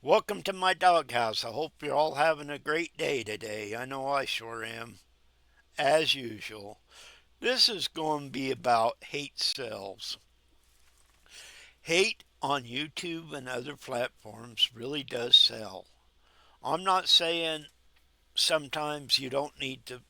Welcome to my doghouse. I hope you're all having a great day today. I know I sure am. As usual, this is going to be about hate sells. Hate on YouTube and other platforms really does sell. I'm not saying sometimes you don't need to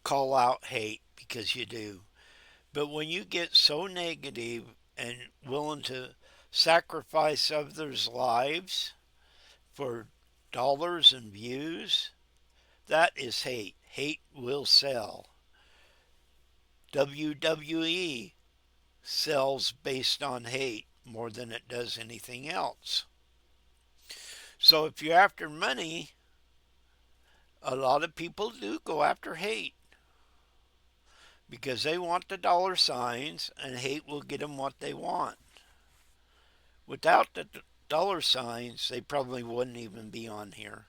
call out hate because you do. But when you get so negative and willing to sacrifice others' lives for dollars and views, that is hate. Hate will sell. WWE sells based on hate more than it does anything else. So if you're after money, a lot of people do go after hate because they want the dollar signs and hate will get them what they want. Without the dollar signs, they probably wouldn't even be on here.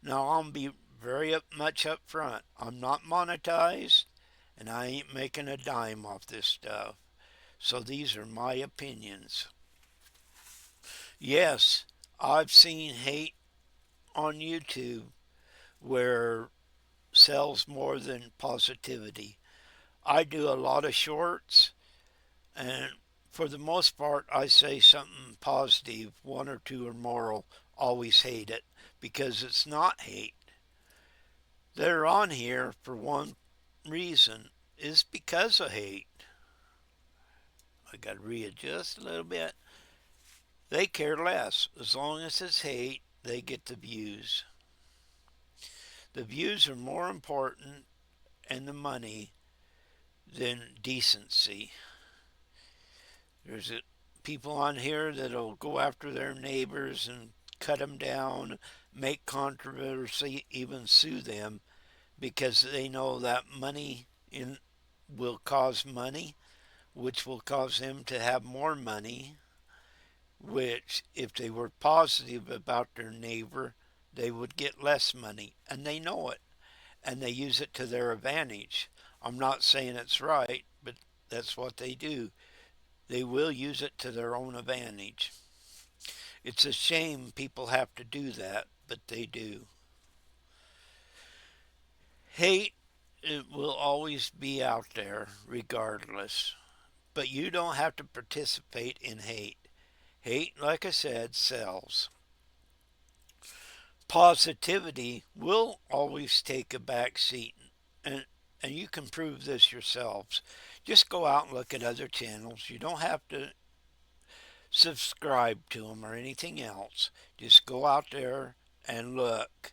Now, I'll be very much up front. I'm not monetized and I ain't making a dime off this stuff. So these are my opinions. Yes, I've seen hate on YouTube where sells more than positivity. I do a lot of shorts, and for the most part, I say something positive. One or two or more will always hate it because it's not hate. They're on here for one reason, is because of hate. I got to readjust a little bit. They care less. As long as it's hate, they get the views. The views are more important and the money than decency. There's people on here that'll go after their neighbors and cut them down, make controversy, even sue them because they know that money will cause money, which will cause them to have more money, which, if they were positive about their neighbor, they would get less money. And they know it. And they use it to their advantage. I'm not saying it's right, but that's what they do. They will use it to their own advantage. It's a shame people have to do that, but they do. Hate, it will always be out there regardless, but you don't have to participate in hate. Hate, like I said, sells. Positivity will always take a back seat, and and you can prove this yourselves. Just go out and look at other channels. You don't have to subscribe to them or anything else. Just go out there and look.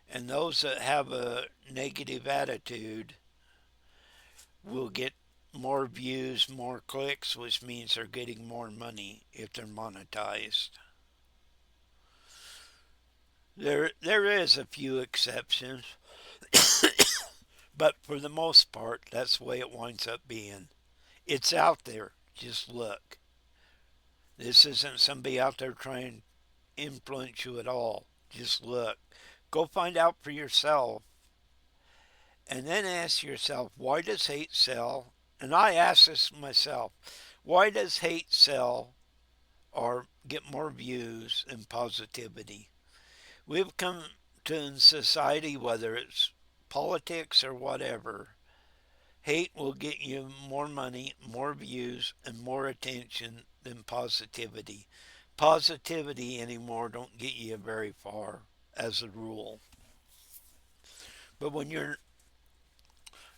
And those that have a negative attitude will get more views, more clicks, which means they're getting more money if they're monetized. There is a few exceptions, but for the most part, that's the way it winds up being. It's out there. Just look. This isn't somebody out there trying to influence you at all. Just look. Go find out for yourself and then ask yourself, why does hate sell? And I ask this myself, why does hate sell or get more views than positivity? We've come to in society, whether it's politics or whatever, hate will get you more money, more views, and more attention than positivity. Positivity anymore don't get you very far as a rule. But when you're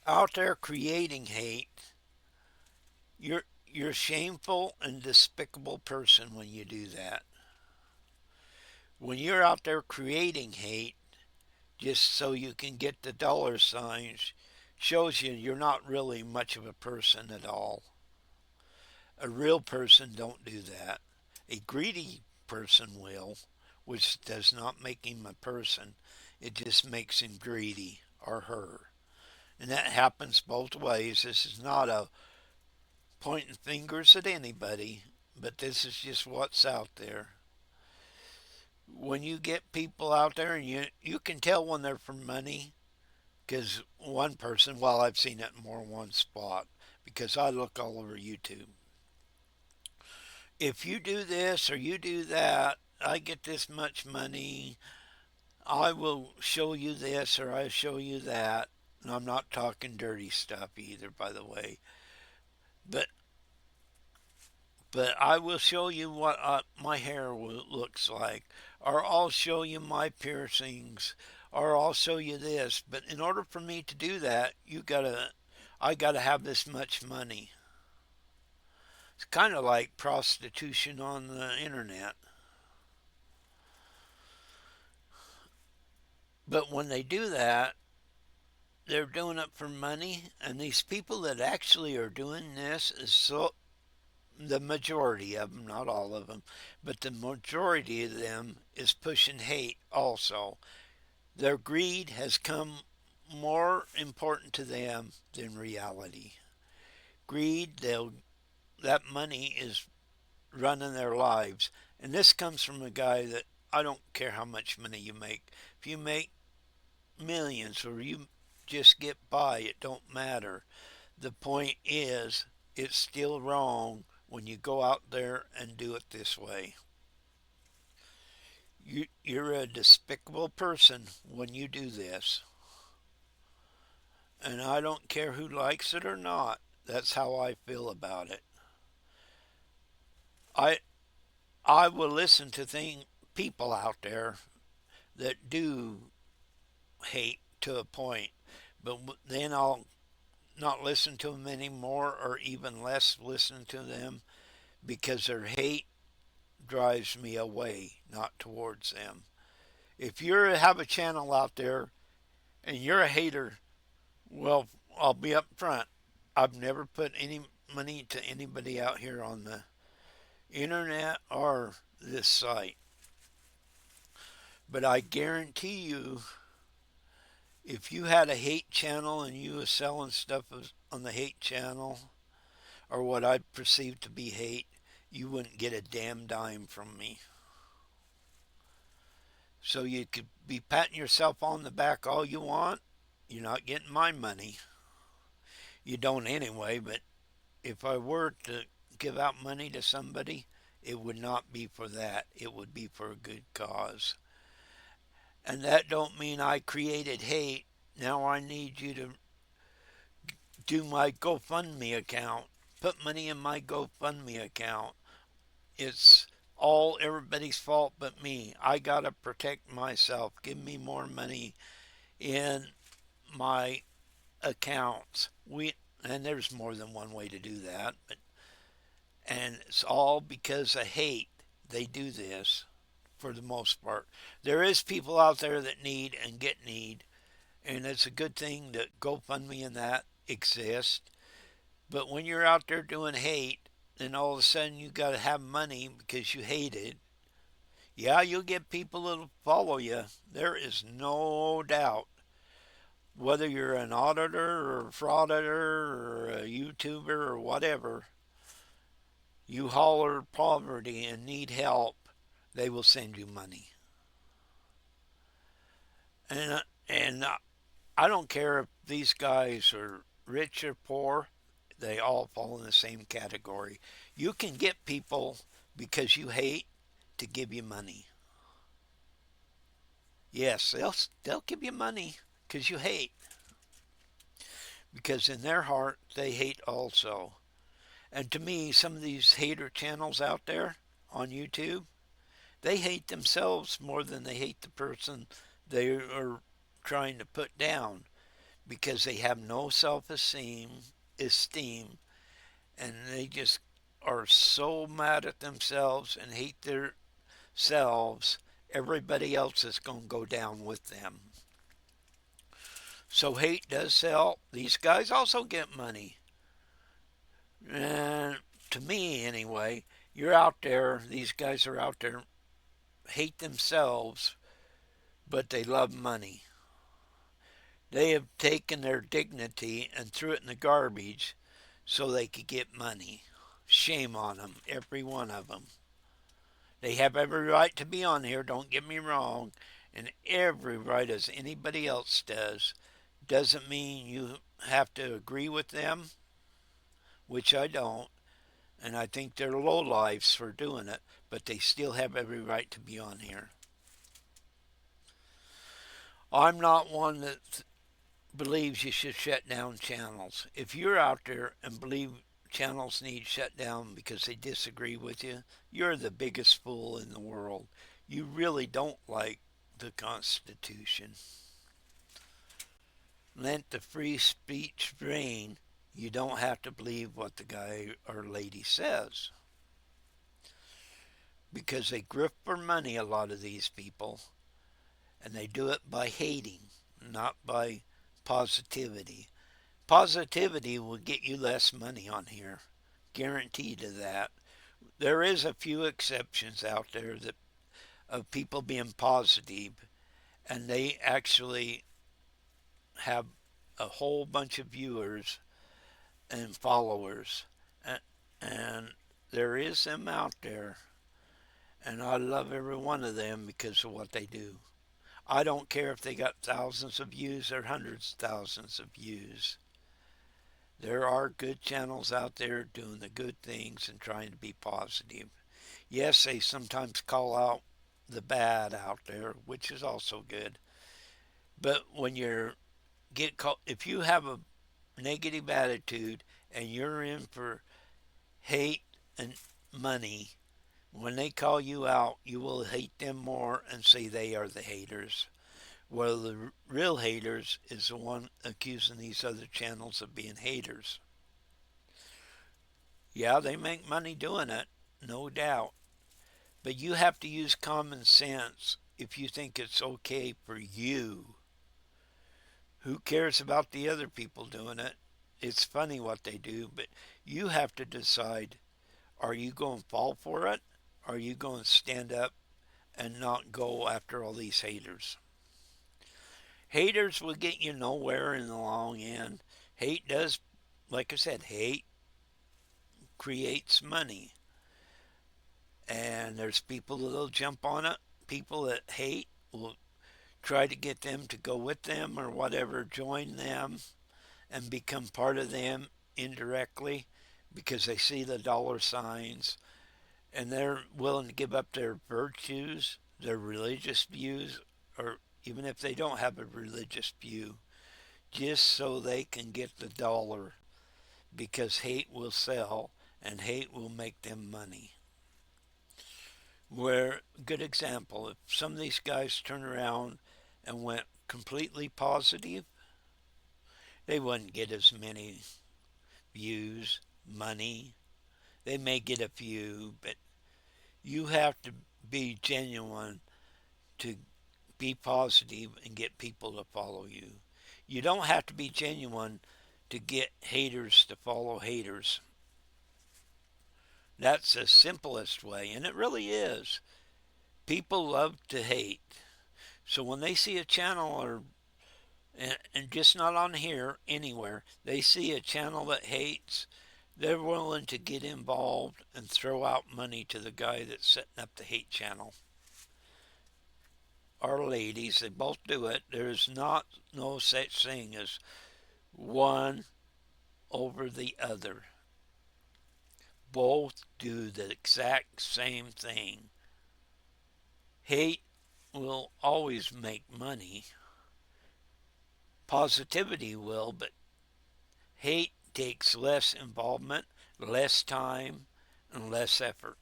out there creating hate, you're a shameful and despicable person when you do that. When you're out there creating hate just so you can get the dollar signs, shows you're not really much of a person at all. A real person don't do that. A greedy person will, which does not make him a person. It just makes him greedy, or her. And that happens both ways. This is not a pointing fingers at anybody, but this is just what's out there. When you get people out there, and you can tell when they're for money, because one person, well, I've seen it in more than one spot, because I look all over YouTube. If you do this or you do that, I get this much money. I will show you this or I show you that. And I'm not talking dirty stuff either, by the way. But I will show you what my hair looks like, or I'll show you my piercings, or I'll show you this. But in order for me to do that, I gotta have this much money. It's kind of like prostitution on the internet. But when they do that, they're doing it for money, and these people that actually are doing this is the majority of them, not all of them, but the majority of them is pushing hate also. Their greed has come more important to them than reality. Greed, that money is running their lives. And this comes from a guy that I don't care how much money you make. If you make millions or you just get by, it don't matter. The point is, it's still wrong when you go out there and do it this way. You're a despicable person when you do this. And I don't care who likes it or not. That's how I feel about it. I I will listen to people out there that do hate to a point, but then I'll not listen to them anymore, or even less listen to them, because their hate drives me away, not towards them. If you have a channel out there and you're a hater, well, I'll be up front. I've never put any money to anybody out here on the internet or this site. But I guarantee you, if you had a hate channel and you was selling stuff on the hate channel, or what I perceive to be hate, you wouldn't get a damn dime from me. So you could be patting yourself on the back all you want. You're not getting my money. You don't anyway, but if I were to give out money to somebody, it would not be for that. It would be for a good cause. And that don't mean I created hate. Now I need you to do my GoFundMe account. Put money in my GoFundMe account. It's all everybody's fault but me. I gotta protect myself. Give me more money in my accounts. And there's more than one way to do that, and it's all because of hate. They do this for the most part. There is people out there that need and get need, and it's a good thing that GoFundMe and that exist. But when you're out there doing hate, then all of a sudden you got to have money because you hate it. Yeah, you'll get people that'll follow you. There is no doubt. Whether you're an auditor or a frauditor or a YouTuber or whatever, you holler poverty and need help, they will send you money. And I don't care if these guys are rich or poor, they all fall in the same category. You can get people because you hate to give you money. Yes, they'll give you money because you hate, because in their heart they hate also. And to me, some of these hater channels out there on YouTube, they hate themselves more than they hate the person they are trying to put down, because they have no esteem, and they just are so mad at themselves and hate themselves. Everybody else is going to go down with them. So hate does sell. These guys also get money. And to me, anyway, you're out there, these guys are out there, hate themselves, but they love money. They have taken their dignity and threw it in the garbage so they could get money. Shame on them, every one of them. They have every right to be on here, don't get me wrong, and every right as anybody else does. Doesn't mean you have to agree with them, which I don't, And I think they're low lives for doing it, but they still have every right to be on here. I'm not one that believes you should shut down channels. If you're out there and believe channels need shut down because they disagree with you, you're the biggest fool in the world. You really don't like the Constitution. Let the free speech reign. You don't have to believe what the guy or lady says because they grift for money, a lot of these people, and they do it by hating, not by positivity. Positivity will get you less money on here. Guaranteed of that. There is a few exceptions out there that of people being positive and they actually have a whole bunch of viewers and followers. And there is them out there and I love every one of them because of what they do. I don't care if they got thousands of views or hundreds of thousands of views. There are good channels out there doing the good things and trying to be positive. Yes, they sometimes call out the bad out there, which is also good. But when you're get caught, if you have a negative attitude and you're in for hate and money, when they call you out, you will hate them more and say they are the haters. Well, the real haters is the one accusing these other channels of being haters. Yeah, they make money doing it, no doubt. But you have to use common sense if you think it's okay for you. Who cares about the other people doing it? It's funny what they do, but you have to decide, are you going to fall for it? Or are you going to stand up and not go after all these haters? Haters will get you nowhere in the long end. Hate does, like I said, hate creates money. And there's people that'll jump on it. People that hate will try to get them to go with them or whatever, join them and become part of them indirectly because they see the dollar signs and they're willing to give up their virtues, their religious views, or even if they don't have a religious view, just so they can get the dollar because hate will sell and hate will make them money. Where, good example, if some of these guys turn around and went completely positive, they wouldn't get as many views, money. They may get a few, but you have to be genuine to be positive and get people to follow you. You don't have to be genuine to get haters to follow haters. That's the simplest way, and it really is. People love to hate. So when they see a channel or and just not on here, anywhere, they see a channel that hates, they're willing to get involved and throw out money to the guy that's setting up the hate channel. Our ladies, they both do it. There's not no such thing as one over the other. Both do the exact same thing. Hate will always make money. Positivity will, but hate takes less involvement, less time, and less effort.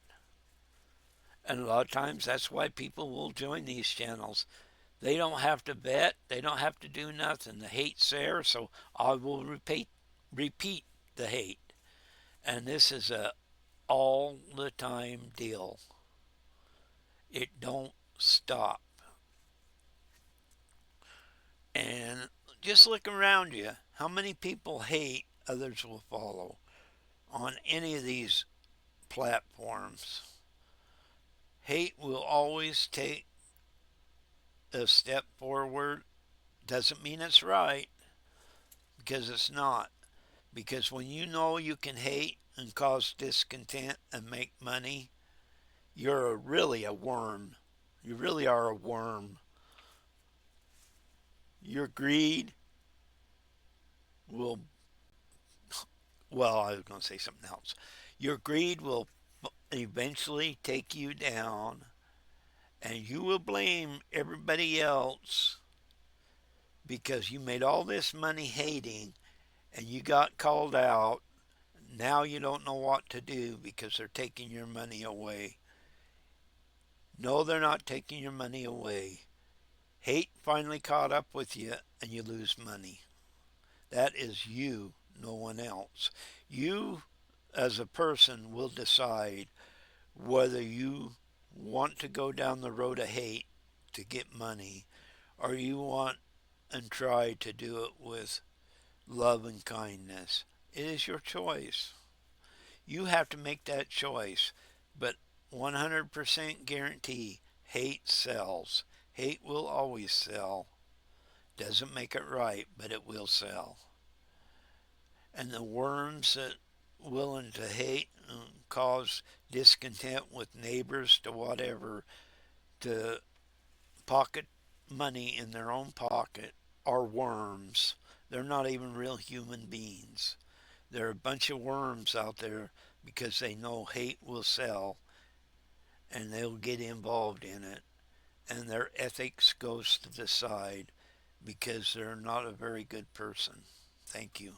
And a lot of times that's why people will join these channels. They don't have to bet, they don't have to do nothing. The hate's there, so I will repeat the hate. And this is a all the time deal. It don't stop. And just look around you. How many people hate others will follow on any of these platforms? Hate will always take a step forward. Doesn't mean it's right because it's not. Because when you know you can hate and cause discontent and make money, you're really a worm. You really are a worm. Your greed will, well, I was going to say something else. Your greed will eventually take you down, and you will blame everybody else because you made all this money hating and you got called out. Now you don't know what to do because they're taking your money away. No, they're not taking your money away. Hate finally caught up with you and you lose money. That is you, no one else. You, as a person, will decide whether you want to go down the road of hate to get money or you want and try to do it with love and kindness. It is your choice. You have to make that choice. But 100% guarantee hate sells. Hate will always sell. Doesn't make it right, but it will sell. And the worms that willing to hate and cause discontent with neighbors to whatever to pocket money in their own pocket are worms. They're not even real human beings. There are a bunch of worms out there because they know hate will sell and they'll get involved in it. And their ethics goes to the side because they're not a very good person. Thank you.